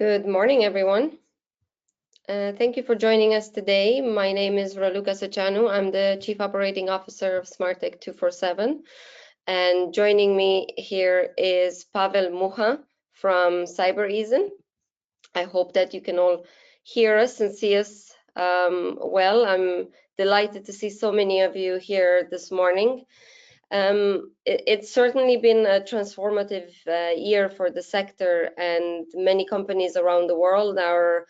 Good morning, everyone. Thank you for joining us today. My name is Raluca Sachanu. I'm the Chief Operating Officer of Smarttech247. And joining me here is Pavel Mucha from Cybereason. I hope that you can all hear us and see us well. I'm delighted to see so many of you here this morning. It's certainly been a transformative year for the sector, and many companies around the world are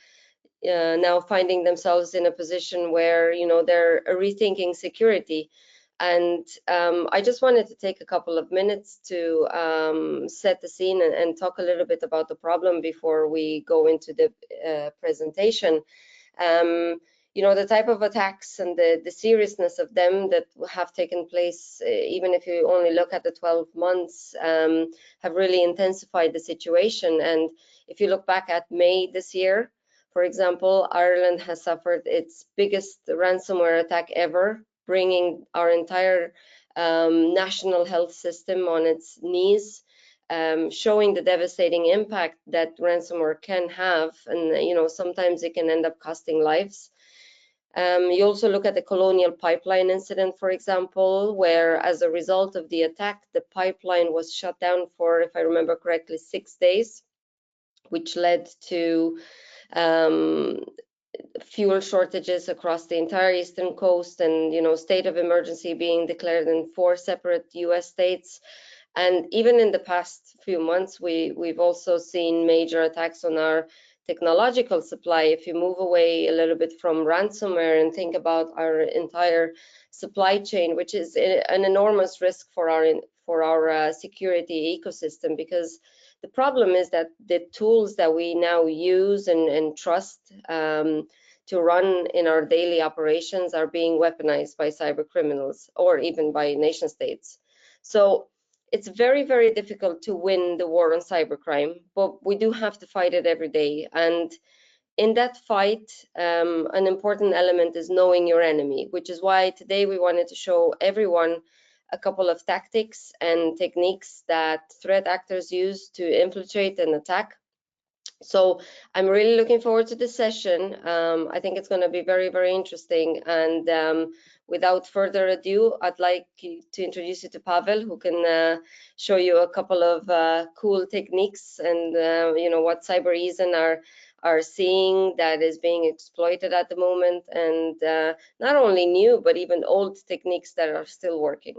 now finding themselves in a position where they're rethinking security. And I just wanted to take a couple of minutes to set the scene and talk a little bit about the problem before we go into the presentation. The type of attacks and the seriousness of them that have taken place, even if you only look at the 12 months, have really intensified the situation. And if you look back at May this year, for example, Ireland has suffered its biggest ransomware attack ever, bringing our entire national health system on its knees. Showing the devastating impact that ransomware can have, and sometimes it can end up costing lives. You also look at the Colonial Pipeline incident, for example, where as a result of the attack, the pipeline was shut down for, if I remember correctly, 6 days, which led to fuel shortages across the entire eastern coast, and state of emergency being declared in 4 separate US states. And even in the past few months, we've also seen major attacks on our technological supply. If you move away a little bit from ransomware and think about our entire supply chain, which is an enormous risk for our security ecosystem, because the problem is that the tools that we now use and trust to run in our daily operations are being weaponized by cyber criminals or even by nation states. So it's very, very difficult to win the war on cybercrime, but we do have to fight it every day. And in that fight, an important element is knowing your enemy, which is why today we wanted to show everyone a couple of tactics and techniques that threat actors use to infiltrate and attack. So I'm really looking forward to this session. I think it's going to be very, very interesting. And without further ado, I'd like to introduce you to Pavel, who can show you a couple of cool techniques and what Cybereason are seeing that is being exploited at the moment, and not only new but even old techniques that are still working.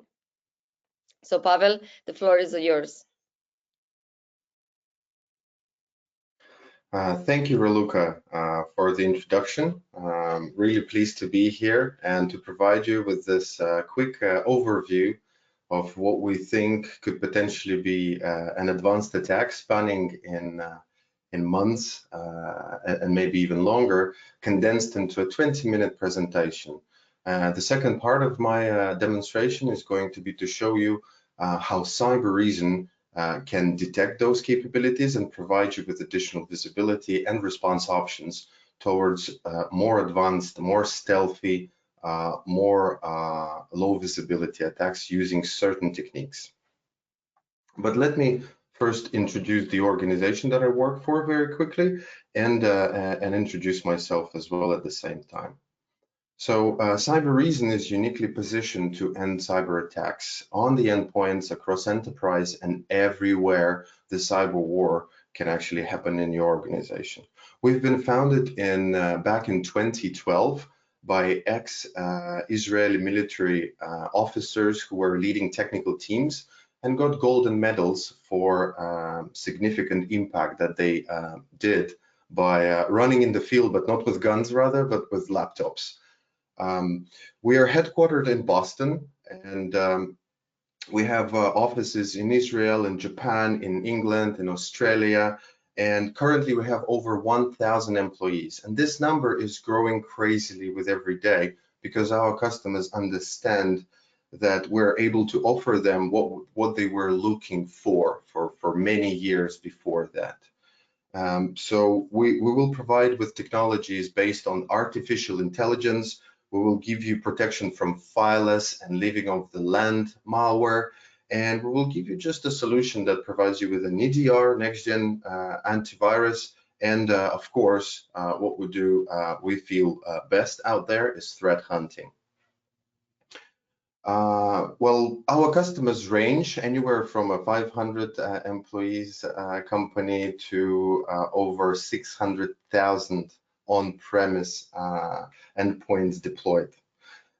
So Pavel, the floor is yours. Thank you, Raluca, for the introduction. Really pleased to be here and to provide you with this quick overview of what we think could potentially be an advanced attack spanning in months and maybe even longer, condensed into a 20-minute presentation. The second part of my demonstration is going to be to show you how Cybereason can detect those capabilities and provide you with additional visibility and response options towards more advanced, more stealthy, more low visibility attacks using certain techniques. But let me first introduce the organization that I work for very quickly and introduce myself as well at the same time. So Cybereason is uniquely positioned to end cyber attacks on the endpoints across enterprise and everywhere the cyber war can actually happen in your organization. We've been founded back in 2012 by ex-Israeli military officers who were leading technical teams and got golden medals for significant impact that they did by running in the field, but not with guns rather, but with laptops. We are headquartered in Boston, and we have offices in Israel, in Japan, in England, in Australia, and currently we have over 1,000 employees. And this number is growing crazily with every day because our customers understand that we're able to offer them what they were looking for many years before that. So we will provide with technologies based on artificial intelligence. We will give you protection from fileless and living off the land malware, and we will give you just a solution that provides you with an EDR, next-gen antivirus, And of course, what we do, we feel best out there is threat hunting. Well, our customers range anywhere from a 500 employees company to over 600,000 on-premise endpoints deployed.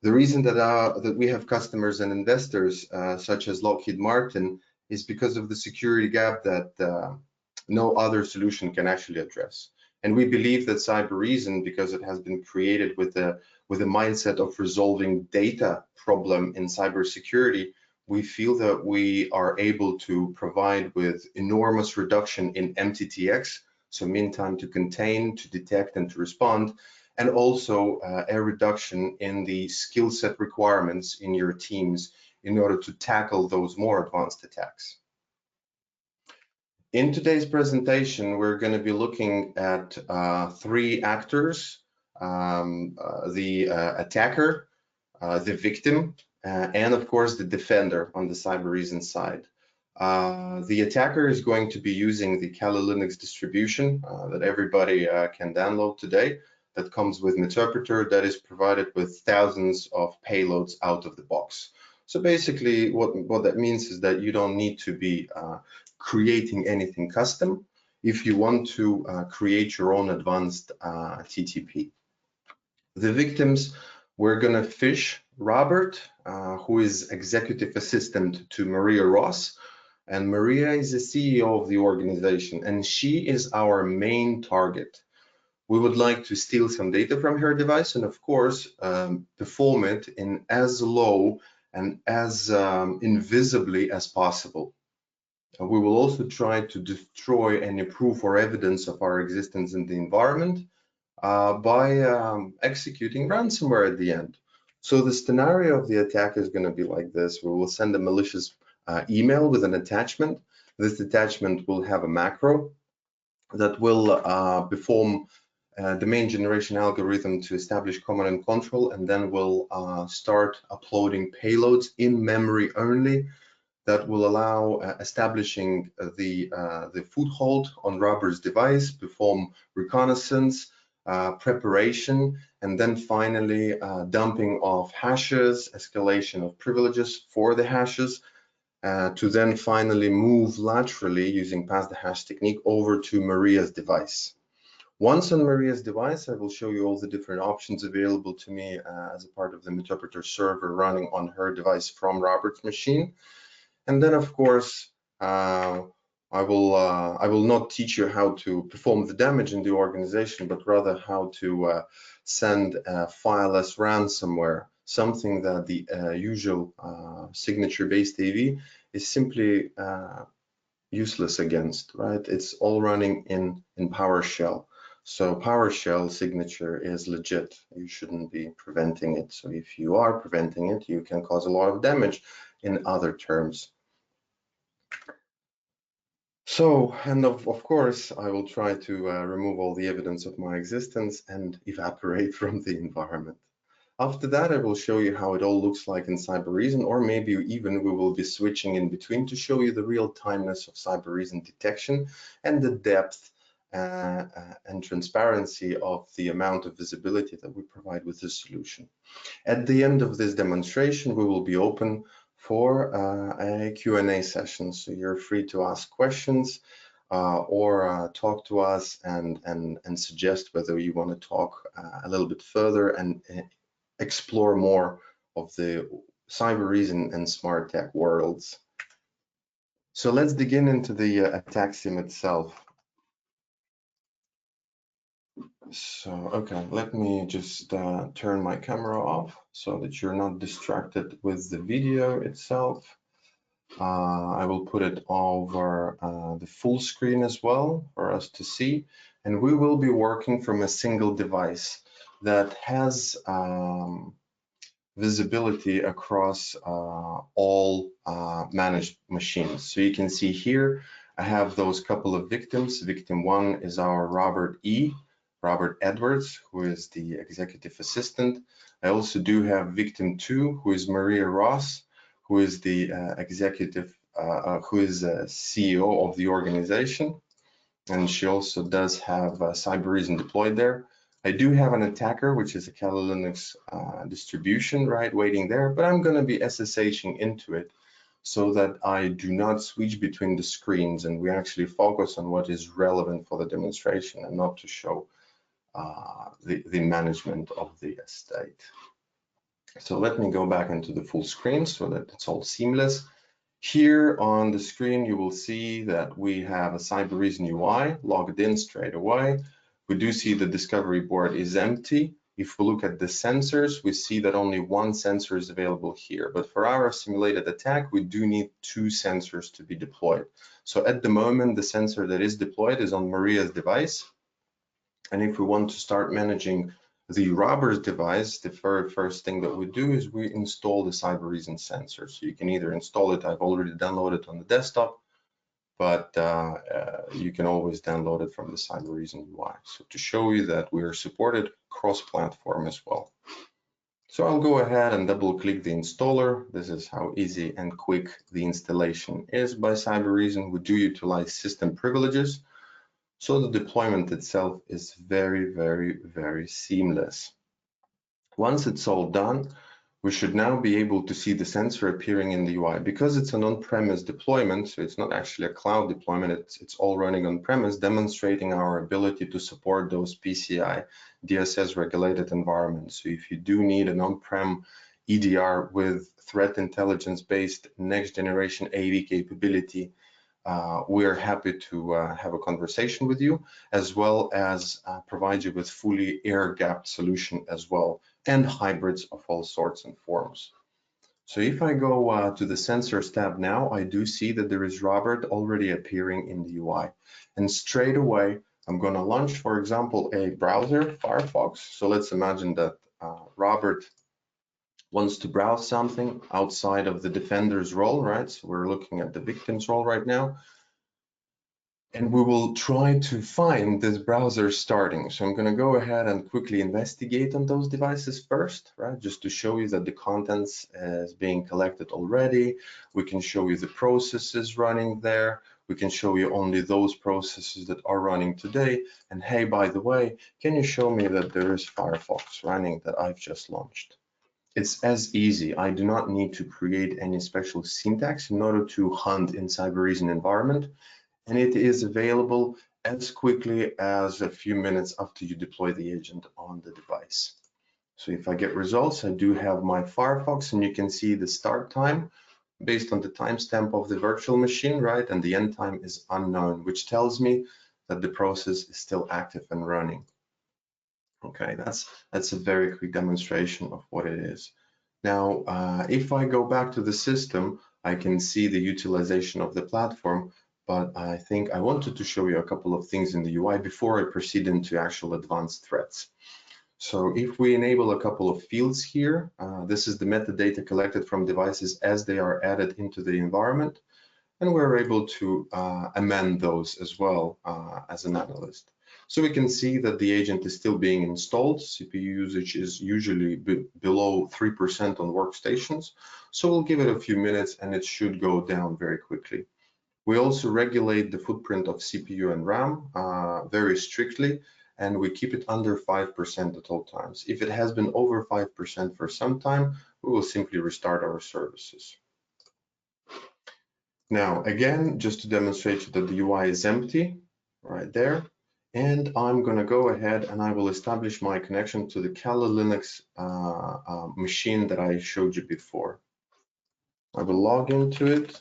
The reason that we have customers and investors such as Lockheed Martin is because of the security gap that no other solution can actually address. And we believe that Cybereason, because it has been created with a mindset of resolving data problem in cybersecurity, we feel that we are able to provide with enormous reduction in MTTX, so mean time to contain, to detect, and to respond, and also a reduction in the skill set requirements in your teams in order to tackle those more advanced attacks. In today's presentation, we're going to be looking at three actors: the attacker, the victim, and of course the defender on the Cybereason side. The attacker is going to be using the Kali Linux distribution that everybody can download today, that comes with an interpreter that is provided with thousands of payloads out of the box. So basically what that means is that you don't need to be creating anything custom if you want to create your own advanced TTP. The victims, we're going to phish Robert, who is executive assistant to Maria Ross. And Maria is the CEO of the organization, and she is our main target. We would like to steal some data from her device and, of course, perform it in as low and as invisibly as possible. We will also try to destroy any proof or evidence of our existence in the environment by executing ransomware at the end. So the scenario of the attack is going to be like this. We will send a malicious email with an attachment. This attachment will have a macro that will perform domain generation algorithm to establish command and control, and then we'll start uploading payloads in memory only that will allow establishing the foothold on Robert's device, perform reconnaissance, preparation, and then finally dumping of hashes, escalation of privileges for the hashes, to then finally move laterally using pass the hash technique over to Maria's device. Once on Maria's device, I will show you all the different options available to me as a part of the interpreter server running on her device from Robert's machine. And then, of course, I will not teach you how to perform the damage in the organization, but rather how to send fileless ransomware, something that the usual signature-based AV is simply useless against, right? It's all running in PowerShell. So PowerShell signature is legit. You shouldn't be preventing it. So if you are preventing it, you can cause a lot of damage in other terms. So, and of course, I will try to remove all the evidence of my existence and evaporate from the environment. After that, I will show you how it all looks like in Cybereason, or maybe even we will be switching in between to show you the real timeness of Cybereason detection and the depth and transparency of the amount of visibility that we provide with this solution. At the end of this demonstration, we will be open for a Q&A session, so you're free to ask questions or talk to us and suggest whether you want to talk a little bit further and explore more of the Cybereason and Smarttech worlds. So let's dig into the attack sim itself. So, okay, let me just turn my camera off so that you're not distracted with the video itself. I will put it over the full screen as well for us to see. And we will be working from a single device that has visibility across all managed machines. So you can see here, I have those couple of victims. Victim 1 is our Robert Edwards, who is the executive assistant. I also do have victim 2, who is Maria Ross, who is the executive, who is CEO of the organization. and she also does have Cybereason deployed there. I do have an attacker, which is a Kali Linux distribution, right, waiting there, but I'm going to be SSHing into it so that I do not switch between the screens and we actually focus on what is relevant for the demonstration and not to show the management of the estate. So let me go back into the full screen so that it's all seamless. Here on the screen, you will see that we have a Cybereason UI logged in straight away. We do see the discovery board is empty. If we look at the sensors, we see that only one sensor is available here. But for our simulated attack, we do need 2 sensors to be deployed. So at the moment, the sensor that is deployed is on Maria's device. And if we want to start managing the robber's device, the very first thing that we do is we install the Cybereason sensor. So you can either install it, I've already downloaded on the desktop, but you can always download it from the Cybereason UI. So to show you that we are supported cross-platform as well. So I'll go ahead and double click the installer. This is how easy and quick the installation is by Cybereason. We do utilize system privileges. So the deployment itself is very, very, very seamless. Once it's all done, we should now be able to see the sensor appearing in the UI. Because it's an on-premise deployment, so it's not actually a cloud deployment, it's all running on-premise, demonstrating our ability to support those PCI DSS regulated environments. So if you do need an on-prem EDR with threat intelligence based next generation AV capability, we are happy to have a conversation with you, as well as provide you with fully air-gapped solution as well, and hybrids of all sorts and forms. So if I go to the sensors tab now, I do see that there is Robert already appearing in the UI. And straight away, I'm going to launch, for example, a browser, Firefox. So let's imagine that Robert wants to browse something outside of the defender's role, right? So we're looking at the victim's role right now. And we will try to find this browser starting. So I'm going to go ahead and quickly investigate on those devices first, right? Just to show you that the contents is being collected already. We can show you the processes running there. We can show you only those processes that are running today. And hey, by the way, can you show me that there is Firefox running that I've just launched? It's as easy. I do not need to create any special syntax in order to hunt in Cybereason environment. And it is available as quickly as a few minutes after you deploy the agent on the device. So if I get results, I do have my Firefox, and you can see the start time based on the timestamp of the virtual machine, right? And the end time is unknown, which tells me that the process is still active and running. Okay, that's a very quick demonstration of what it is. Now, if I go back to the system, I can see the utilization of the platform, but I think I wanted to show you a couple of things in the UI before I proceed into actual advanced threats. So if we enable a couple of fields here, this is the metadata collected from devices as they are added into the environment, and we're able to amend those as well as an analyst. So we can see that the agent is still being installed. CPU usage is usually below 3% on workstations. So we'll give it a few minutes and it should go down very quickly. We also regulate the footprint of CPU and RAM very strictly, and we keep it under 5% at all times. If it has been over 5% for some time, we will simply restart our services. Now, again, just to demonstrate that the UI is empty right there, and I'm going to go ahead and I will establish my connection to the Kali Linux machine that I showed you before. I will log into it,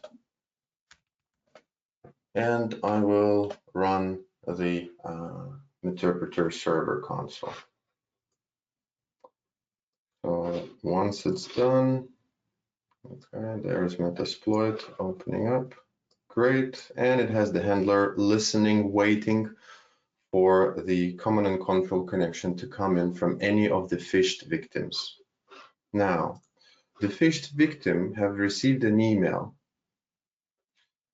and I will run the interpreter server console. So once it's done, okay, there's Metasploit opening up. Great, and it has the handler listening, waiting for the command and control connection to come in from any of the phished victims. Now, the phished victim have received an email.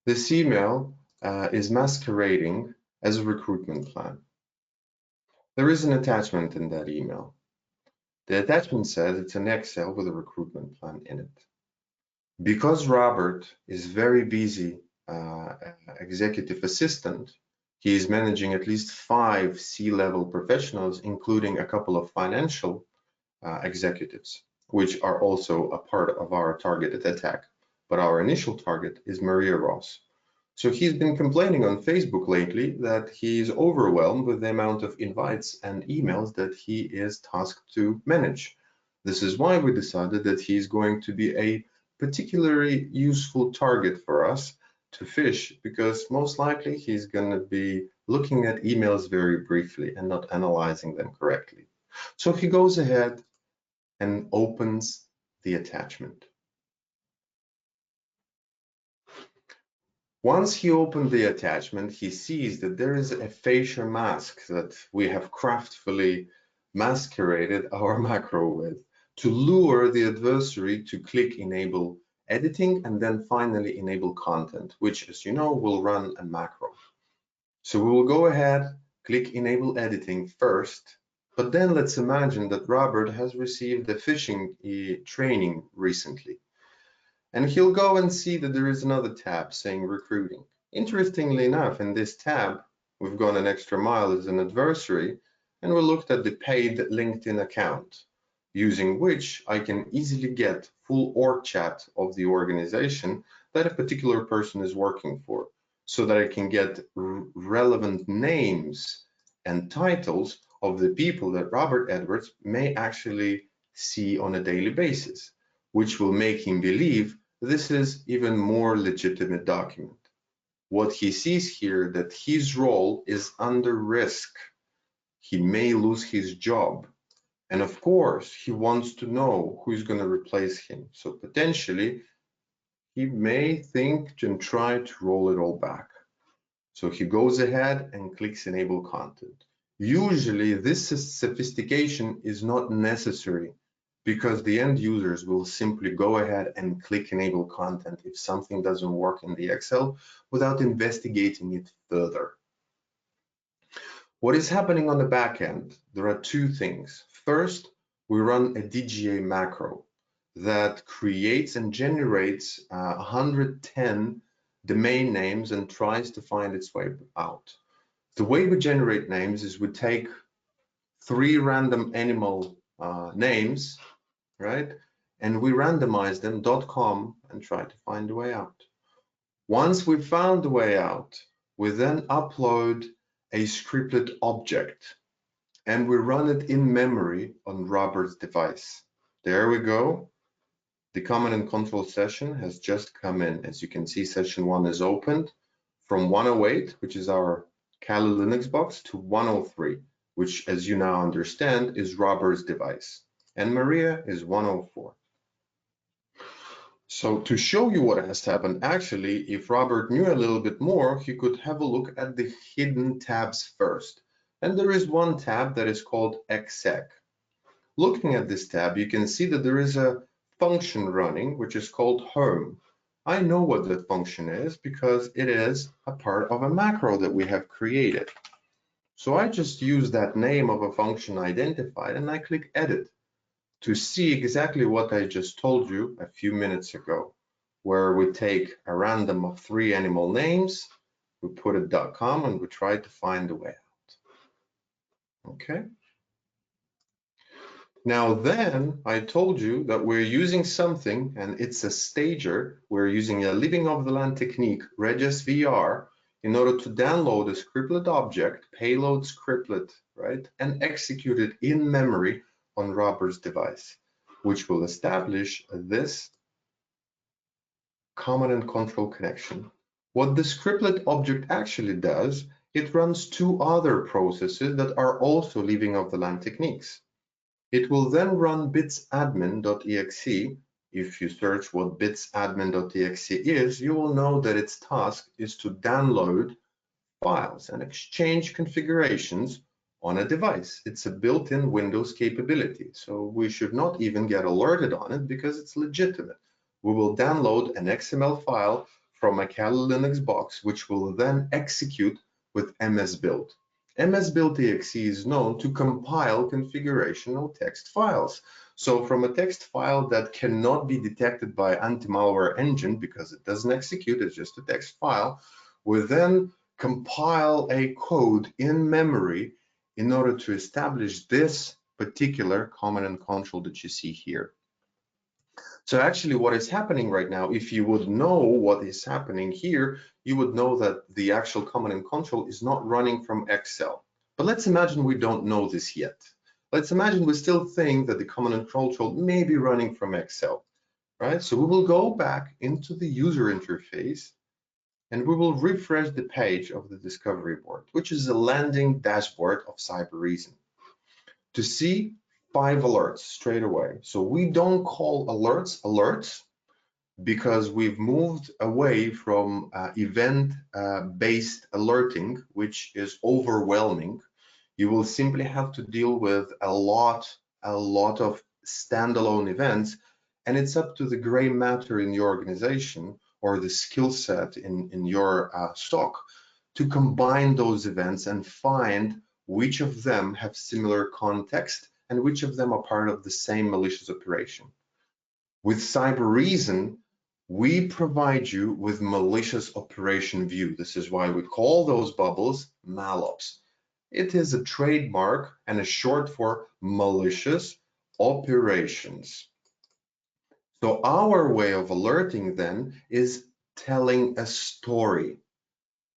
This email is masquerading as a recruitment plan. There is an attachment in that email. The attachment says it's an Excel with a recruitment plan in it. Because Robert is very busy executive assistant, He is managing at least 5 C-level professionals, including a couple of financial executives, which are also a part of our targeted attack. But our initial target is Maria Ross. So he's been complaining on Facebook lately that he's overwhelmed with the amount of invites and emails that he is tasked to manage. This is why we decided that he's going to be a particularly useful target for us to phish, because most likely he's going to be looking at emails very briefly and not analyzing them correctly. So he goes ahead and opens the attachment. Once he opened the attachment, he sees that there is a facial mask that we have craftfully masqueraded our macro with to lure the adversary to click enable editing and then finally enable content, which, as you know, will run a macro. So we will go ahead, click enable editing first, but then let's imagine that Robert has received a phishing training recently. And he'll go and see that there is another tab saying recruiting. Interestingly enough, in this tab, we've gone an extra mile as an adversary, and we looked at the paid LinkedIn account, using which I can easily get full org chat of the organization that a particular person is working for, so that I can get relevant names and titles of the people that Robert Edwards may actually see on a daily basis, which will make him believe this is even more legitimate document. What he sees here, that his role is under risk. He may lose his job. And of course, he wants to know who is going to replace him. So potentially, he may think and try to roll it all back. So he goes ahead and clicks enable content. Usually, this sophistication is not necessary, because the end users will simply go ahead and click enable content if something doesn't work in the Excel without investigating it further. What is happening on the back end? There are two things. First, we run a DGA macro that creates and generates 110 domain names and tries to find its way out. The way we generate names is we take 3 random animal names, right? And we randomize them .com and try to find a way out. Once we've found the way out, we then upload a scripted object and we run it in memory on Robert's device. There we go. The command and control session has just come in. As you can see, session 1 is opened from 108, which is our Kali Linux box, to 103, which, as you now understand, is Robert's device. And Maria is 104. So to show you what has happened, actually, if Robert knew a little bit more, he could have a look at the hidden tabs first. And there is one tab that is called exec. Looking at this tab, you can see that there is a function running, which is called home. I know what that function is because it is a part of a macro that we have created. So I just use that name of a function identified and I click edit to see exactly what I just told you a few minutes ago, where we take a random of 3 animal names, we put a .com and we try to find a way out. Okay. Now then, I told you that we're using something, and it's a stager. We're using a living off the land technique, regsvr, in order to download a scriptlet object, payload scriptlet, right, and execute it in memory on Robert's device, which will establish this command and control connection. What the scriptlet object actually does, it runs 2 other processes that are also living off the land techniques. It will then run bitsadmin.exe. If you search what bitsadmin.exe is, you will know that its task is to download files and exchange configurations on a device. It's a built-in Windows capability, so we should not even get alerted on it because it's legitimate. We will download an XML file from a Kali Linux box, which will then execute with msbuild. msbuild.exe is known to compile configurational text files. So from a text file that cannot be detected by anti-malware engine because it doesn't execute, it's just a text file, we then compile a code in memory in order to establish this particular command and control that you see here. So actually what is happening right now, if you would know what is happening here, you would know that the actual command and control is not running from Excel. But let's imagine we don't know this yet. Let's imagine we still think that the command and control may be running from Excel, right? So we will go back into the user interface and we will refresh the page of the discovery board, which is a landing dashboard of Cybereason, to see 5 alerts straight away. So we don't call alerts alerts because we've moved away from event-based alerting, which is overwhelming. You will simply have to deal with a lot of standalone events, and it's up to the gray matter in your organization or the skill set in your stock to combine those events and find which of them have similar context and which of them are part of the same malicious operation. With Cybereason, we provide you with malicious operation view. This is why we call those bubbles MalOps. It is a trademark and a short for malicious operations. So our way of alerting then is telling a story.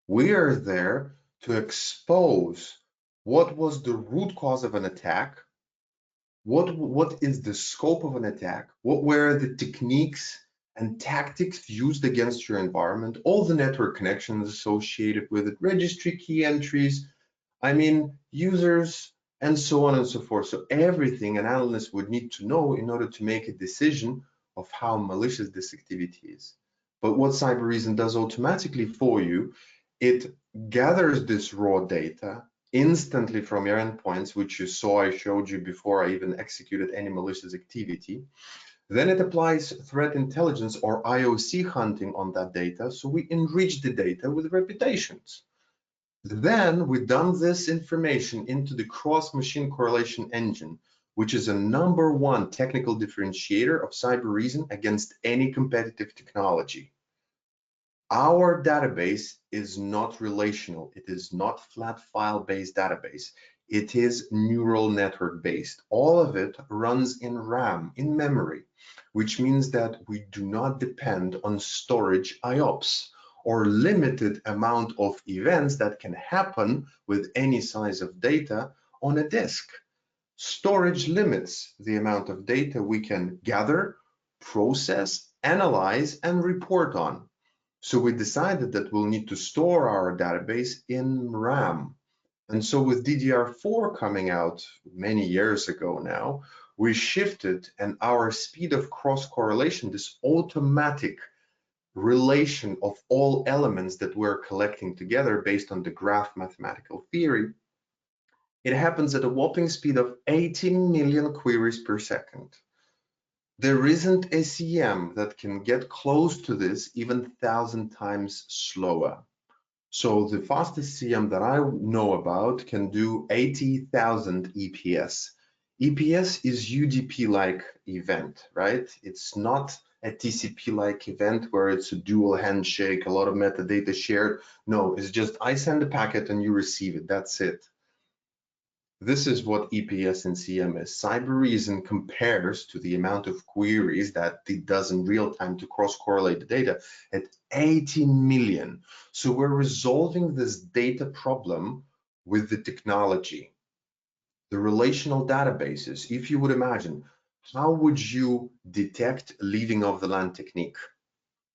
We are there to expose what was the root cause of an attack, what is the scope of an attack, what were the techniques and tactics used against your environment, all the network connections associated with it, registry key entries, I mean, users, and so on and so forth. So everything an analyst would need to know in order to make a decision of how malicious this activity is. But what Cybereason does automatically for you, it gathers this raw data instantly from your endpoints, which you saw I showed you before I even executed any malicious activity. Then it applies threat intelligence or IOC hunting on that data, so we enrich the data with reputations. Then we dump this information into the cross-machine correlation engine, which is a #1 technical differentiator of Cybereason against any competitive technology. Our database is not relational. It is not flat file-based database. It is neural network-based. All of it runs in RAM, in memory, which means that we do not depend on storage IOPS or limited amount of events that can happen with any size of data on a disk. Storage limits the amount of data we can gather, process, analyze, and report on. So we decided that we'll need to store our database in RAM. And so with DDR4 coming out many years ago now, we shifted, and our speed of cross-correlation, this automatic relation of all elements that we're collecting together based on the graph mathematical theory, it happens at a whopping speed of 18 million queries per second. There isn't a CM that can get close to this, even 1,000 times slower. So the fastest CM that I know about can do 80,000 EPS. EPS is UDP-like event, right? It's not a TCP-like event where it's a dual handshake, a lot of metadata shared. No, it's just I send a packet and you receive it. That's it. This is what EPS and CM is. Cybereason compares to the amount of queries that it does in real time to cross-correlate the data at 18 million. So we're resolving this data problem with the technology. The relational databases, if you would imagine, how would you detect leaving of the land technique?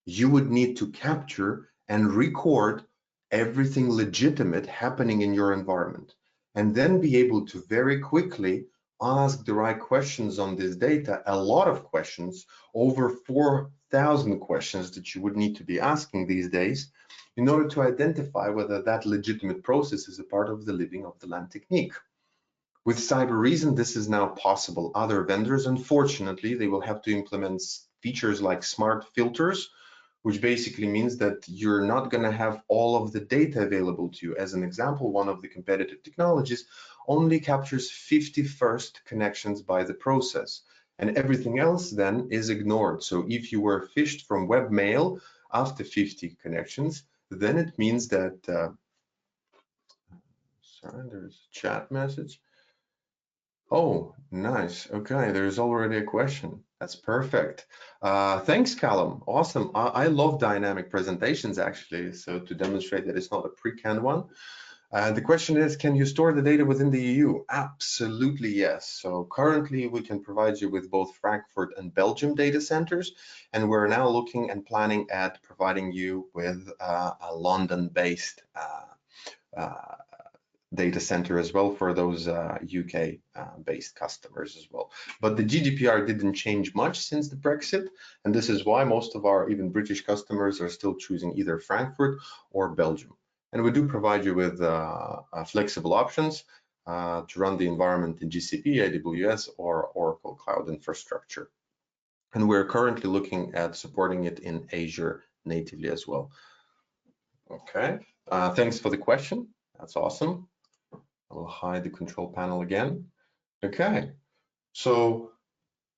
You would need to capture and record everything legitimate happening in your environment, and then be able to very quickly ask the right questions on this data, a lot of questions, over 4,000 questions that you would need to be asking these days in order to identify whether that legitimate process is a part of the leaving of the land technique. With Cybereason, this is now possible. Other vendors, unfortunately, they will have to implement features like smart filters, which basically means that you're not going to have all of the data available to you. As an example, one of the competitive technologies only captures 50 first connections by the process, and everything else then is ignored. So if you were phished from webmail after 50 connections, then it means that All right, there's a chat message. Oh, nice. Okay, there's already a question. That's perfect. Thanks, Callum. Awesome. I love dynamic presentations, actually, so to demonstrate that it's not a pre-canned one. The question is, can you store the data within the EU? Absolutely, yes. So currently, we can provide you with both Frankfurt and Belgium data centers, and we're now looking and planning at providing you with a London-based data center as well for those UK based customers as well. But the GDPR didn't change much since the Brexit, and this is why most of our even British customers are still choosing either Frankfurt or Belgium. And we do provide you with flexible options to run the environment in GCP, AWS, or Oracle Cloud Infrastructure. And we're currently looking at supporting it in Azure natively as well. Okay, thanks for the question. That's awesome. I will hide the control panel again. Okay, so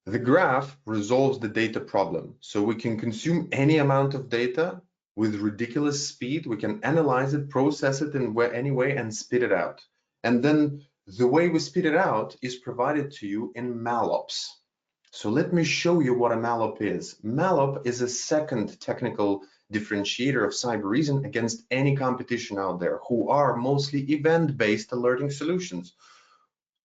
the graph resolves the data problem. So we can consume any amount of data with ridiculous speed. We can analyze it, process it in any way, and spit it out. And then the way we spit it out is provided to you in MalOps. So let me show you what a MalOps is. MalOps is a second technical differentiator of Cybereason against any competition out there who are mostly event-based alerting solutions,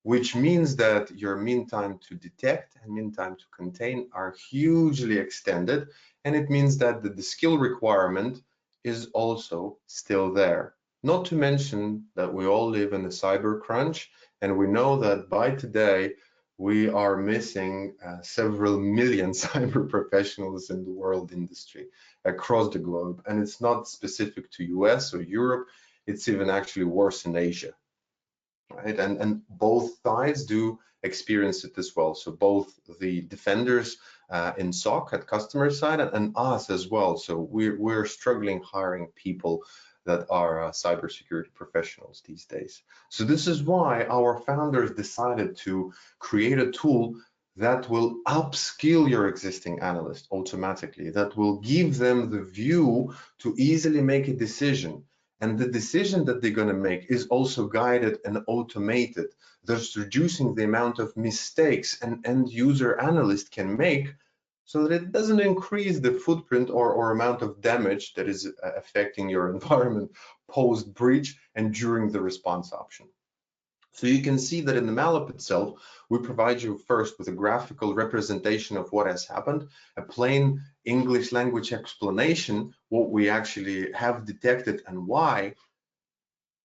which means that your mean time to detect and mean time to contain are hugely extended. And it means that the skill requirement is also still there. Not to mention that we all live in a cyber crunch, and we know that by today, we are missing several million cyber professionals in the world industry across the globe. And it's not specific to US or Europe, it's even actually worse in Asia, right? And both sides do experience it as well. So both the defenders in SOC at customer side and us as well. So we're struggling hiring people that are cybersecurity professionals these days. So this is why our founders decided to create a tool that will upskill your existing analyst automatically, that will give them the view to easily make a decision. And the decision that they're going to make is also guided and automated, thus reducing the amount of mistakes an end user analyst can make, so that it doesn't increase the footprint or amount of damage that is affecting your environment post breach and during the response option. So you can see that in the MalOps itself, we provide you first with a graphical representation of what has happened, a plain English language explanation, what we actually have detected and why,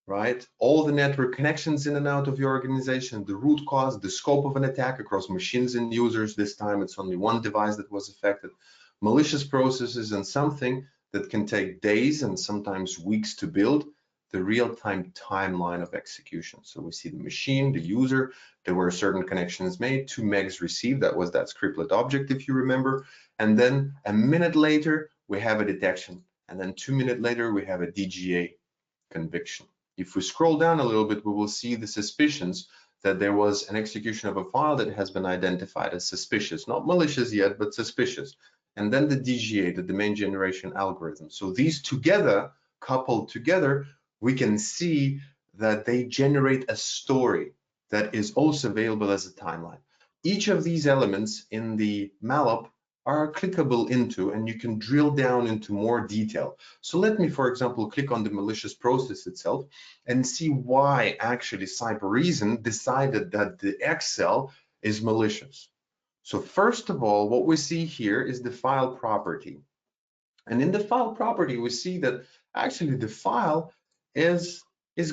right? All the network connections in and out of your organization, the root cause, the scope of an attack across machines and users. This time it's only one device that was affected, malicious processes, and something that can take days and sometimes weeks to build, the real-time timeline of execution. So we see the machine, the user, there were certain connections made, 2 megs received, that was that scriptlet object, if you remember. And then a minute later, we have a detection. And then 2 minutes later, we have a DGA conviction. If we scroll down a little bit, we will see the suspicions that there was an execution of a file that has been identified as suspicious, not malicious yet, but suspicious. And then the DGA, the domain generation algorithm. So these together, coupled together, we can see that they generate a story that is also available as a timeline. Each of these elements in the MalOps are clickable into, and you can drill down into more detail. So let me, for example, click on the malicious process itself and see why actually Cybereason decided that the Excel is malicious. So first of all, what we see here is the file property. And in the file property, we see that actually the file is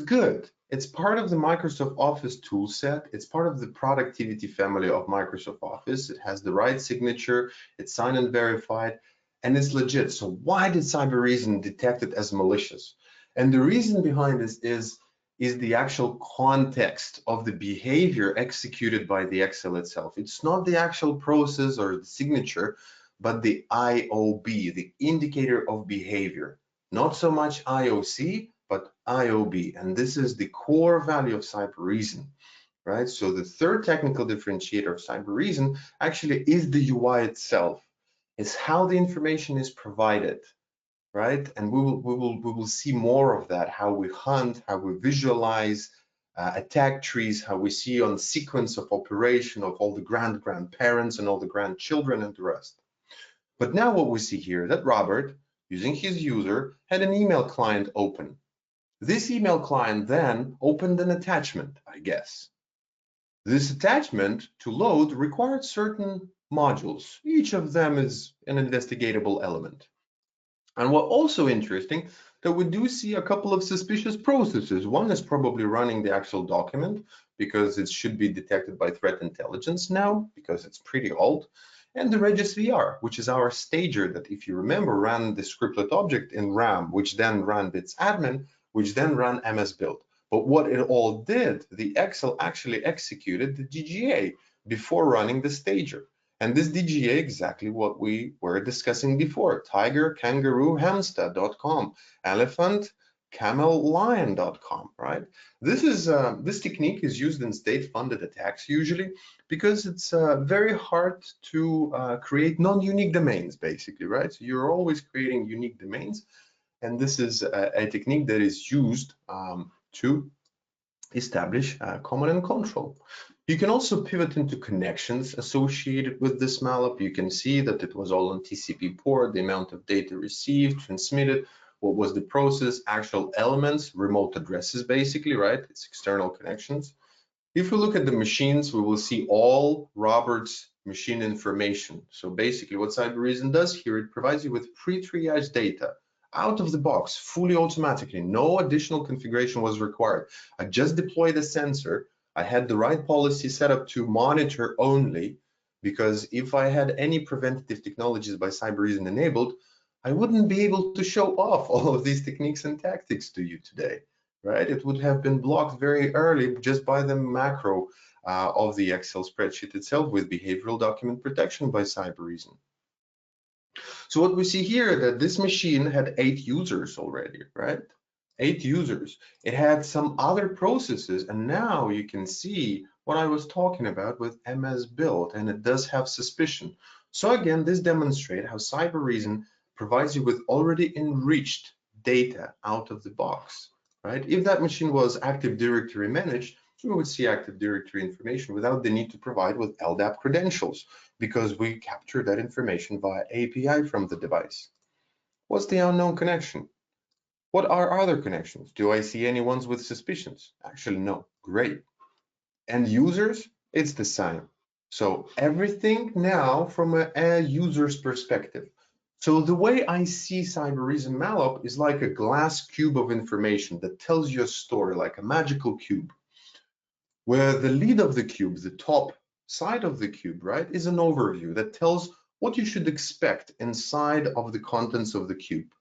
good. It's part of the Microsoft Office toolset. It's part of the productivity family of Microsoft Office. It has the right signature, it's signed and verified, and it's legit. So why did Cybereason detect it as malicious? And the reason behind this is the actual context of the behavior executed by the Excel itself. It's not the actual process or the signature, but the IOB, the indicator of behavior. Not so much IOC, but IOB, and this is the core value of Cybereason, right? So the third technical differentiator of Cybereason actually is the UI itself. It's how the information is provided, right? And we will see more of that, how we hunt, how we visualize, attack trees, how we see on sequence of operation of all the grandparents and all the grandchildren and the rest. But now what we see here, that Robert, using his user, had an email client open. This email client then opened an attachment, I guess. This attachment to load required certain modules. Each of them is an investigatable element. And what also interesting, that we do see a couple of suspicious processes. One is probably running the actual document because it should be detected by threat intelligence now because it's pretty old. And the Regis VR, which is our stager that, if you remember, ran the scriptlet object in RAM, which then ran its admin, which then ran MS build. But what it all did, the Excel actually executed the DGA before running the stager. And this DGA, exactly what we were discussing before, tiger, kangaroo, hamster.com, elephant, camel, lion.com, right? This technique is used in state-funded attacks usually because it's very hard to create non-unique domains, basically, right? So you're always creating unique domains, and this is a technique that is used to establish command and control. You can also pivot into connections associated with this malloc. You can see that it was all on TCP port, the amount of data received, transmitted, what was the process, actual elements, remote addresses, basically, right? It's external connections. If we look at the machines, we will see all Robert's machine information. So basically what Cybereason does here, it provides you with pre-triaged data out of the box, fully automatically. No additional configuration was required. I just deployed a sensor. I had the right policy set up to monitor only, because if I had any preventative technologies by Cybereason enabled, I wouldn't be able to show off all of these techniques and tactics to you today, right? It would have been blocked very early just by the macro of the Excel spreadsheet itself with behavioral document protection by Cybereason. So what we see here, that this machine had 8 users already, right? 8 users. It had some other processes, and now you can see what I was talking about with MS build, and it does have suspicion. So again, this demonstrates how Cybereason provides you with already enriched data out of the box, right? If that machine was Active Directory managed, we would see Active Directory information without the need to provide with LDAP credentials, because we capture that information via API from the device. What's the unknown connection? What are other connections? Do I see any ones with suspicions? Actually, no. Great. And users, it's the same. So everything now from a user's perspective. So the way I see Cybereason malloc is like a glass cube of information that tells you a story, like a magical cube, where the lead of the cube, the top side of the cube, right, is an overview that tells what you should expect inside of the contents of the cube.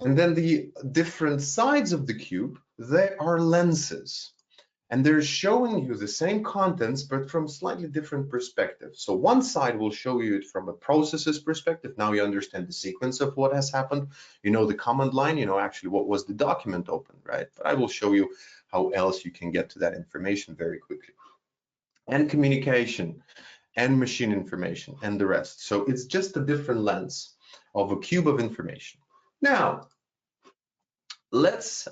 And then the different sides of the cube, they are lenses. And they're showing you the same contents, but from slightly different perspectives. So one side will show you it from a processes perspective. Now you understand the sequence of what has happened. You know the command line, you know actually what was the document open, right? But I will show you how else you can get to that information very quickly. And communication and machine information and the rest. So it's just a different lens of a cube of information. Now, let's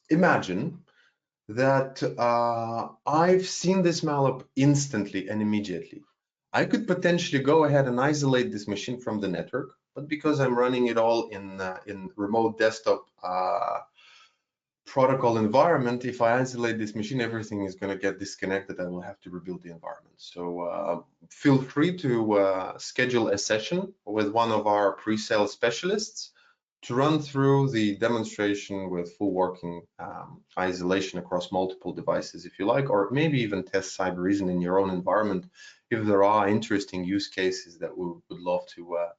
imagine that I've seen this malloc instantly and immediately. I could potentially go ahead and isolate this machine from the network, but because I'm running it all in remote desktop protocol environment, if I isolate this machine, everything is going to get disconnected. I will have to rebuild the environment. So feel free to schedule a session with one of our pre-sale specialists to run through the demonstration with full working isolation across multiple devices, if you like, or maybe even test Cybereason in your own environment if there are interesting use cases that we would love to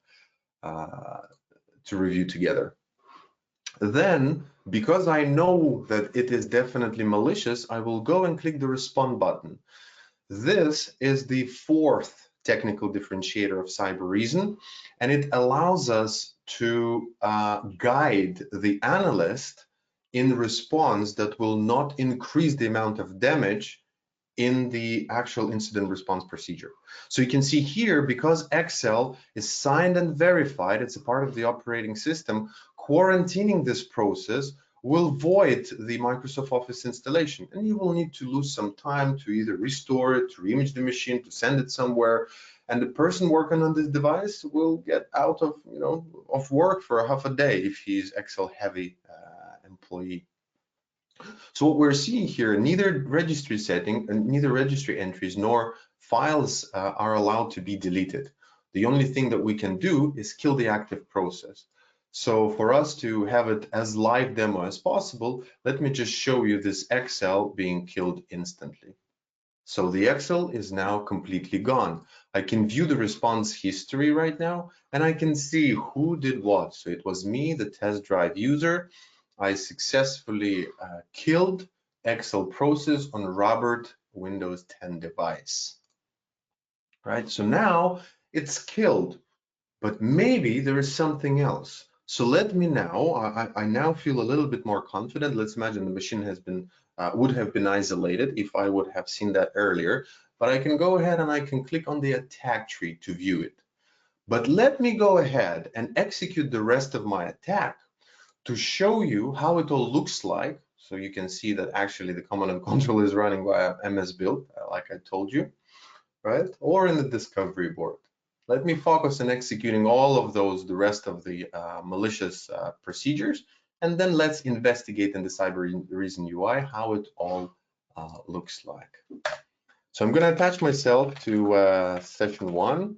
review together. Then, because I know that it is definitely malicious, I will go and click the respond button. This is the 4th technical differentiator of Cybereason, and it allows us to guide the analyst in response that will not increase the amount of damage in the actual incident response procedure. So you can see here, because Excel is signed and verified, it's a part of the operating system, quarantining this process will void the Microsoft Office installation, and you will need to lose some time to either restore it, to reimage the machine, to send it somewhere, and the person working on this device will get out of of work for half a day if he's Excel heavy employee. So what we're seeing here, neither registry setting, neither registry entries nor files are allowed to be deleted. The only thing that we can do is kill the active process. So for us to have it as live demo as possible, let me just show you this Excel being killed instantly. So the Excel is now completely gone. I can view the response history right now, and I can see who did what. So it was me, the test drive user. I successfully killed Excel process on Robert Windows 10 device. Right, so now it's killed, but maybe there is something else. So let me now, I now feel a little bit more confident. Let's imagine the machine has been, would have been isolated if I would have seen that earlier, but I can go ahead and I can click on the attack tree to view it. But let me go ahead and execute the rest of my attack to show you how it all looks like. So you can see that actually the command and control is running via MS build, like I told you, right? Or in the discovery board. Let me focus on executing all of those, the rest of the malicious procedures, and then let's investigate in the Cybereason UI how it all looks like. So I'm going to attach myself to session 1,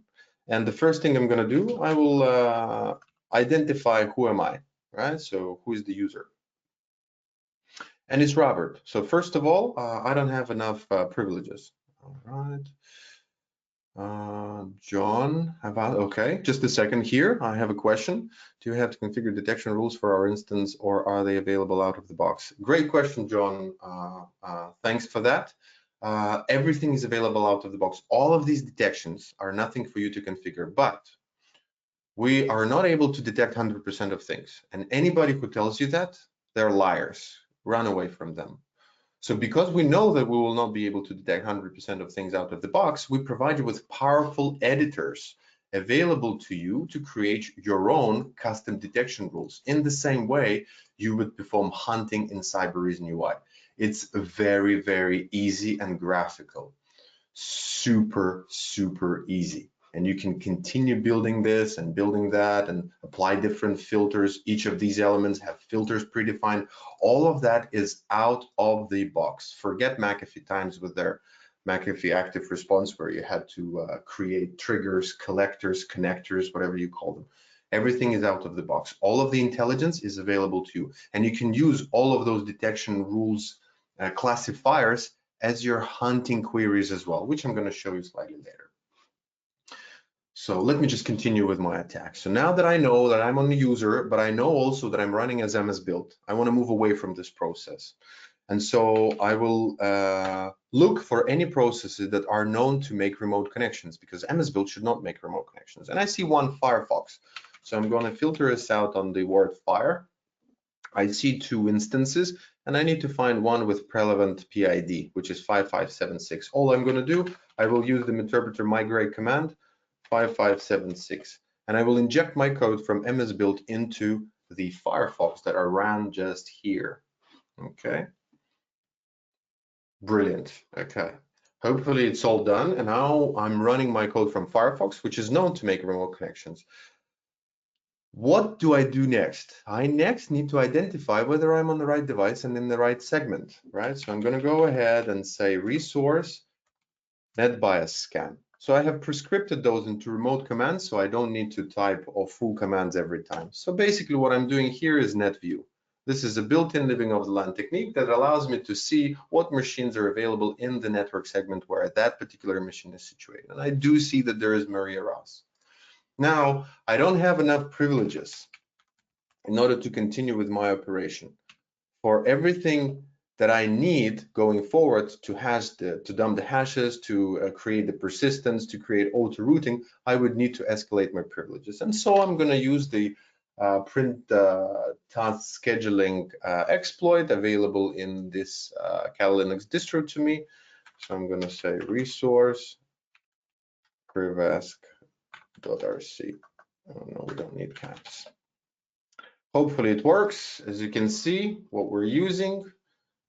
and the first thing I'm going to do, I will identify who am I, right? So who is the user? And it's Robert. So first of all, I don't have enough privileges. All right. John, okay, just a second here. I have a question. Do you have to configure detection rules for our instance, or are they available out of the box? Great question, John. Thanks for that. Everything is available out of the box. All of these detections are nothing for you to configure, but we are not able to detect 100% of things. And anybody who tells you that, they're liars. Run away from them. So because we know that we will not be able to detect 100% of things out of the box, we provide you with powerful editors available to you to create your own custom detection rules in the same way you would perform hunting in Cybereason UI. It's very, very easy and graphical. Super, super easy. And you can continue building this and building that and apply different filters. Each of these elements have filters predefined. All of that is out of the box. Forget McAfee times with their McAfee active response where you had to create triggers, collectors, connectors, whatever you call them. Everything is out of the box. All of the intelligence is available to you. And you can use all of those detection rules, classifiers as your hunting queries as well, which I'm going to show you slightly later. So let me just continue with my attack. So now that I know that I'm on the user, but I know also that I'm running as MS build, I want to move away from this process. And so I will look for any processes that are known to make remote connections, because MS build should not make remote connections. And I see one Firefox. So I'm going to filter this out on the word fire. I see 2 instances, and I need to find one with relevant PID, which is 5576. All I'm going to do, I will use the interpreter migrate command 5576, and I will inject my code from MS build into the Firefox that I ran just here. Okay, brilliant. Okay, hopefully it's all done, and now I'm running my code from Firefox, which is known to make remote connections. What do I do next? I next need to identify whether I'm on the right device and in the right segment, right? So I'm going to go ahead and say resource net bias scan. So I have prescripted those into remote commands, so I don't need to type or full commands every time. So basically what I'm doing here is net view. This is a built-in living of the LAN technique that allows me to see what machines are available in the network segment where that particular machine is situated. And I do see that there is Maria Ross. Now, I don't have enough privileges in order to continue with my operation. For everything that I need going forward to dump the hashes, to create the persistence, to create auto routing, I would need to escalate my privileges. And so I'm going to use the print task scheduling exploit available in this Kali Linux distro to me. So I'm going to say resource privask.rc. Oh no, we don't need caps. Hopefully it works. As you can see, what we're using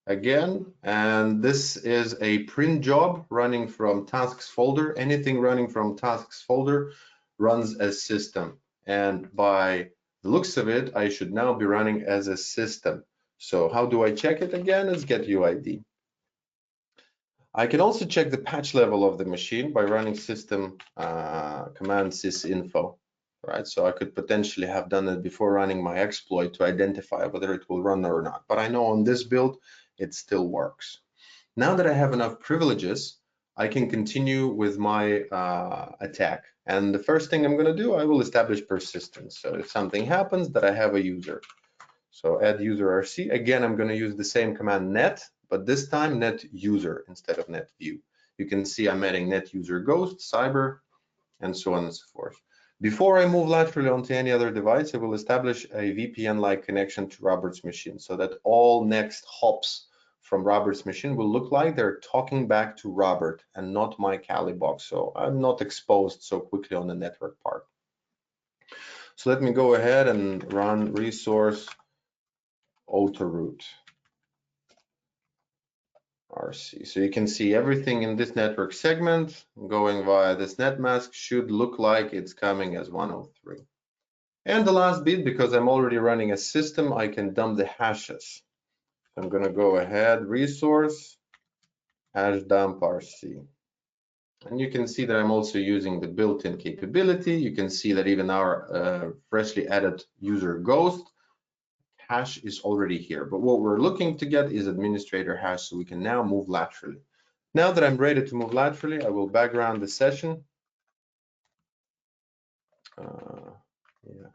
again, and this is a print job running from tasks folder. Anything running from tasks folder runs as system, and by the looks of it, I should now be running as a system. So how do I check it again? Let's get UID. I can also check the patch level of the machine by running system command sysinfo, right? So I could potentially have done it before running my exploit to identify whether it will run or not. But I know on this build, it still works. Now that I have enough privileges, I can continue with my attack. And the first thing I'm going to do, I will establish persistence. So if something happens, that I have a user. So add user RC. Again, I'm going to use the same command net, but this time net user instead of net view. You can see I'm adding net user ghost, cyber, and so on and so forth. Before I move laterally onto any other device, I will establish a VPN-like connection to Robert's machine so that all next hops from Robert's machine will look like they're talking back to Robert and not my Kali box. So I'm not exposed so quickly on the network part. So let me go ahead and run resource autoroute RC. So you can see everything in this network segment going via this net mask should look like it's coming as 103. And the last bit, because I'm already running a system, I can dump the hashes. I'm going to go ahead, resource, hash dump RC. And you can see that I'm also using the built-in capability. You can see that even our freshly added user ghost hash is already here. But what we're looking to get is administrator hash, so we can now move laterally. Now that I'm ready to move laterally, I will background the session. Yeah.